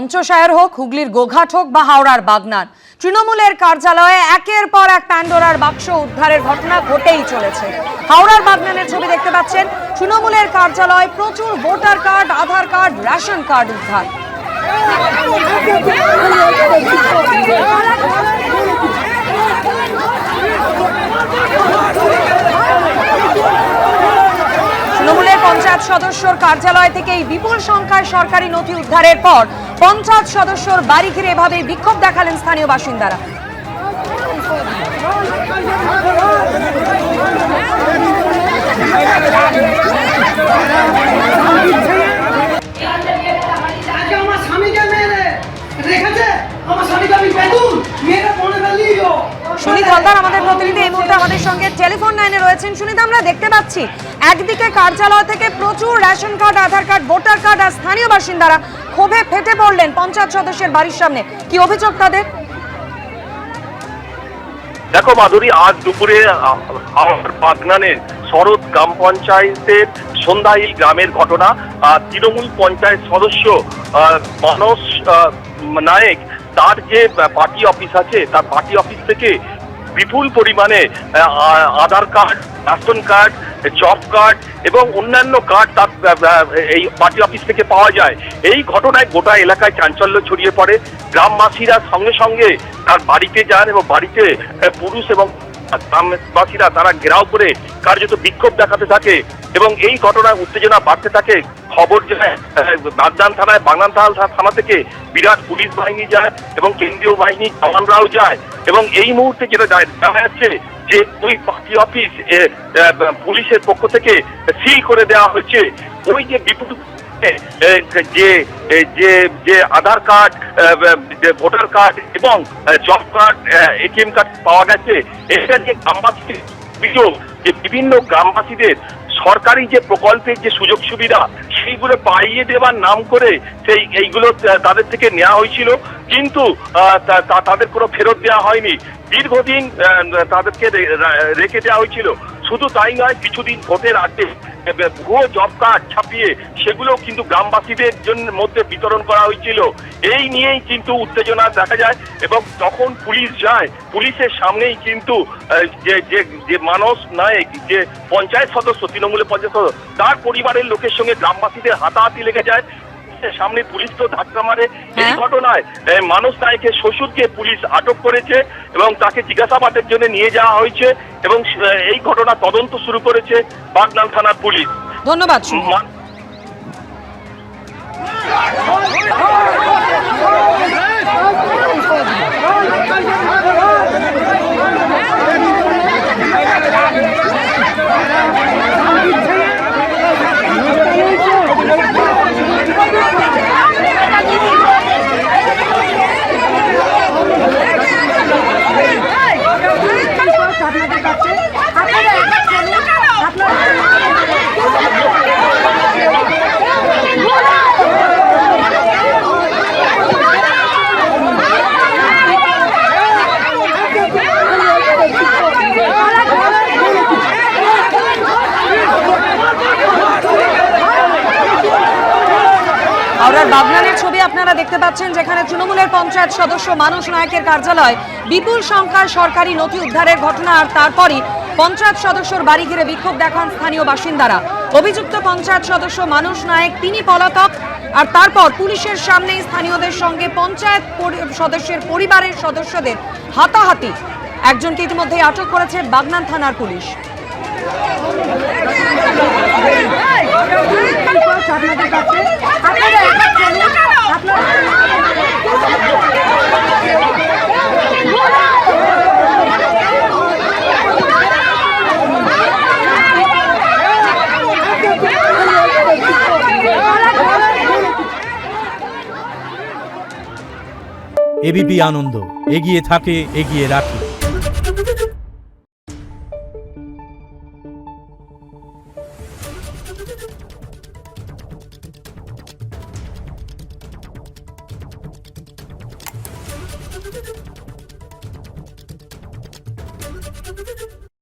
পঞ্চশায়ের হোক, হুগলির গোঘাট হোক বা হাওড়ার বাগনান, তৃণমূলের কার্যালয়ে একের পর এক প্যান্ডোরার বাক্স উদ্ধারের ঘটনা ঘটেই চলেছে। হাওড়ার বাগনানের ছবি দেখতে পাচ্ছেন। তৃণমূলের কার্যালয়ে প্রচুর ভোটার কার্ড, আধার কার্ড, রেশন কার্ড উদ্ধার। তৃণমূলের পঞ্চায়েত সদস্যর কার্যালয় থেকে এই বিপুল সংখ্যার সরকারি নথি উদ্ধারের পর পঞ্চায়েত সদস্যর বাড়ি ঘিরে এভাবে বিক্ষোভ দেখালেন স্থানীয় বাসিন্দারা। সুনীত হালদার আমাদের প্রতিনিধি এই মুহূর্তে আমাদের সঙ্গে টেলিফোন লাইনে রয়েছেন। সুনীত, আমরা দেখতে পাচ্ছি একদিকে কার্যালয় থেকে প্রচুর রেশন কার্ড, আধার কার্ড, ভোটার কার্ড, আর স্থানীয় বাসিন্দারা ক্ষোভে ফেটে পড়লেন পঞ্চায়েত সদস্যের বাড়ির সামনে। কি অভিযোগ তাদের? দেখো মাধুরী, আজ দুপুরে বাগনানের শরৎ গ্রাম পঞ্চায়েতের সন্ধ্যাইল গ্রামের ঘটনা। তৃণমূল পঞ্চায়েত সদস্য মানস নায়েক, তার যে পার্টি অফিস আছে, তার পার্টি অফিস থেকে বিপুল পরিমাণে Aadhaar card, ration card, job card এবং অন্যান্য কার্ড তার এই পার্টি অফিস থেকে পাওয়া যায়। এই ঘটনায় গোটা এলাকায় চাঞ্চল্য ছড়িয়ে পড়ে। গ্রামবাসীরা সঙ্গে সঙ্গে তার বাড়িতে যান এবং বাড়িতে পুরুষ এবং গ্রামবাসীরা তারা ঘেরাও করে কার্যত বিক্ষোভ দেখাতে থাকে এবং এই ঘটনায় উত্তেজনা বাড়তে থাকে। খবর যায় বাগনান থানায়, বাগনান থানা থেকে বিরাট পুলিশ বাহিনী যায় এবং কেন্দ্রীয় বাহিনী জওয়ানরাও যায় এবং এই মুহূর্তে যেটা জানা যাচ্ছে যে ওই পার্টি অফিস পুলিশের পক্ষ থেকে সিল করে দেওয়া হয়েছে। ওই যে বিপুল যে আধার কার্ড, ভোটার কার্ড এবং জব কার্ড, এটিএম কার্ড পাওয়া গেছে, এটা যে গ্রামবাসীর অভিযোগ যে বিভিন্ন গ্রামবাসীদের সরকারি যে প্রকল্পের যে সুযোগ সুবিধা সেইগুলো পাইয়ে দেওয়ার নাম করে এইগুলো তাদের থেকে নেওয়া হয়েছিল, কিন্তু তাদের কোনো ফেরত দেওয়া হয়নি। দীর্ঘদিন তাদেরকে রেখে দেওয়া হয়েছিল। শুধু তাই নয়, কিছুদিন ভোটের আগে ভুয়ো জব কার্ড ছাপিয়ে সেগুলোও কিন্তু গ্রামবাসীদের জন্য মধ্যে বিতরণ করা হয়েছিল। এই নিয়েই কিন্তু উত্তেজনা দেখা যায় এবং তখন পুলিশ যায়, পুলিশের সামনেই কিন্তু যে মানস নায়েক, যে পঞ্চায়েত সদস্য, তৃণমূলের পঞ্চায়েত সদস্য, তার পরিবারের লোকের সঙ্গে গ্রামবাসীদের হাতাহাতি লেগে যায়। সামনে পুলিশ তো ধাক্কা মারে। এই ঘটনায় মানস নায়েকের শ্বশুরকে পুলিশ আটক করেছে এবং তাকে জিজ্ঞাসাবাদের জন্য নিয়ে যাওয়া হয়েছে এবং এই ঘটনা তদন্ত শুরু করেছে বাগনান থানার পুলিশ। ধন্যবাদ। হাওড়ার বাগনানের ছবি আপনারা দেখতে পাচ্ছেন, যেখানে তৃণমূলের পঞ্চায়েত সদস্য মানস নায়েকের কার্যালয় বিপুল সংখ্যার সরকারি নথি উদ্ধারের ঘটনা, আর তারপরই পঞ্চায়েত সদস্যর বাড়ি ঘিরে বিক্ষোভ দেখান স্থানীয় বাসিন্দারা। অভিযুক্ত পঞ্চায়েত সদস্য মানস নায়েক তিনি পলাতক, আর তারপর পুলিশের সামনেই স্থানীয়দের সঙ্গে পঞ্চায়েত সদস্যের পরিবারের সদস্যদের হাতাহাতি। একজনকে ইতিমধ্যেই আটক করেছে বাগনান থানার পুলিশ। এবিপি আনন্দ, এগিয়ে থাকে, এগিয়ে রাখে। Thank you.